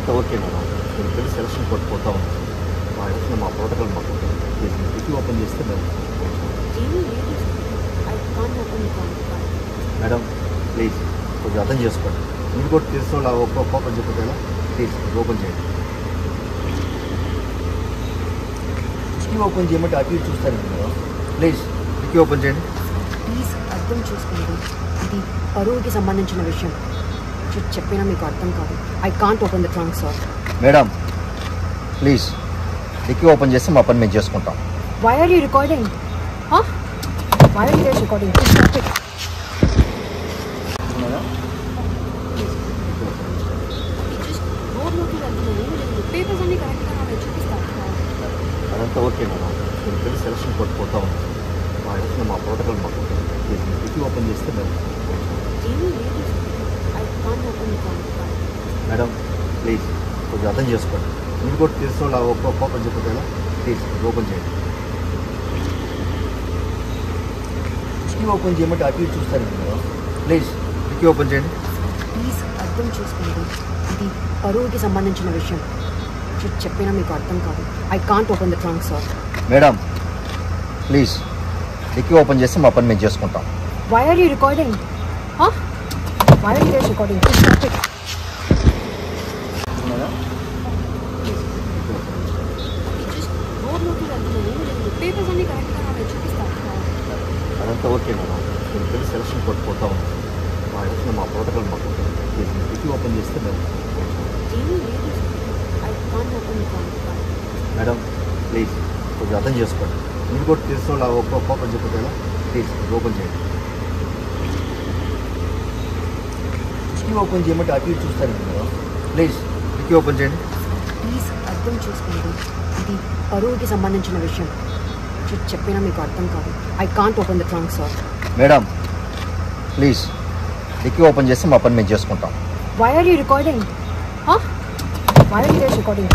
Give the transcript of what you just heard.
అదంతా okay madam. నేను పెళ్లి సెలక్షన్ కొట్టుకుంటా ఉన్నాను. మా ఇంట్లో మా ప్రోటోకాల్ మాకు డిక్కీ ఓపెన్ చేస్తే మేము మేడం ప్లీజ్ కొంచెం అర్థం చేసుకోండి. మీరు కూడా తెలిసిన వాళ్ళు ఒక్క ఓపెన్ చెప్పేలా ప్లీజ్ ఓపెన్ చేయండి. డిక్కీ ఓపెన్ చేయమంటే అటు ఇటు చూస్తాను మేడం. ప్లీజ్ డిక్కీ ఓపెన్ చేయండి. ప్లీజ్ అర్థం చేసుకోండి, ఇది పరువుకి సంబంధించిన విషయం. చెప్పినా మీకు అర్థం కాదు. I can't open the trunk sir. Madam please dicky open చేస్తే మా పని మేము చేసుకుంటాం. Why are you recording? Why are you recording? Papers అన్ని కరెక్ట్గా నాకు చూపిస్తాను. అదంతా ఓకే మేడం. నేను పెళ్లి సెలక్షన్ కొట్టుకుంటా ఉన్నాను. మా ఇంట్లో మా ప్రోటోకాల్ మాకు డిక్కీ ఓపెన్ చేస్తే మేము మేడం ప్లీజ్ కొంచెం అర్థం చేసుకోండి. మీరు కూడా తెలిసిన వాళ్ళు ఒక్క ఓపెన్ చెప్పేలా ప్లీజ్ ఓపెన్ చేయండి. డిక్కీ ఓపెన్ చేయమంటే అటు ఇటు చూస్తాను మేడం. ప్లీజ్ డిక్కీ ఓపెన్ చేయండి. ప్లీజ్ అర్థం చేసుకోండి, ఇది పరువుకి సంబంధించిన విషయం. చెప్పినా మీకు అర్థం కాదు. I can't open the trunk sir. Madam please dicky open చేస్తే మా పని మేము చేసుకుంటాం. Why are you recording? Why are you recording? Papers అన్ని కరెక్ట్గా నాకు చూపిస్తాను. అదంతా ఓకే మేడం. నేను పెళ్లి సెలక్షన్ కొట్టుకుంటా ఉన్నాను. మా ఇంట్లో మా ప్రోటోకాల్ మాకు డిక్కీ ఓపెన్ చేస్తే మేము మేడం ప్లీజ్ కొంచెం అర్థం చేసుకోండి. మీరు కూడా తెలిసిన వాళ్ళు ఒక్క ఓపెన్ చెప్పేలా ప్లీజ్ ఓపెన్ చేయండి. డిక్కీ ఓపెన్ చేయమంటే అటు ఇటు చూస్తాను మేడం. ప్లీజ్ డిక్కీ ఓపెన్ చేయండి. ప్లీజ్ అర్థం చేసుకోండి, ఇది పరువుకి సంబంధించిన విషయం. చెప్పినా మీకు అర్థం కాదు. I can't open the trunk sir. Madam please dicky open చేస్తే మా పని మేము చేసుకుంటాం. Why are you recording? Why are you recording?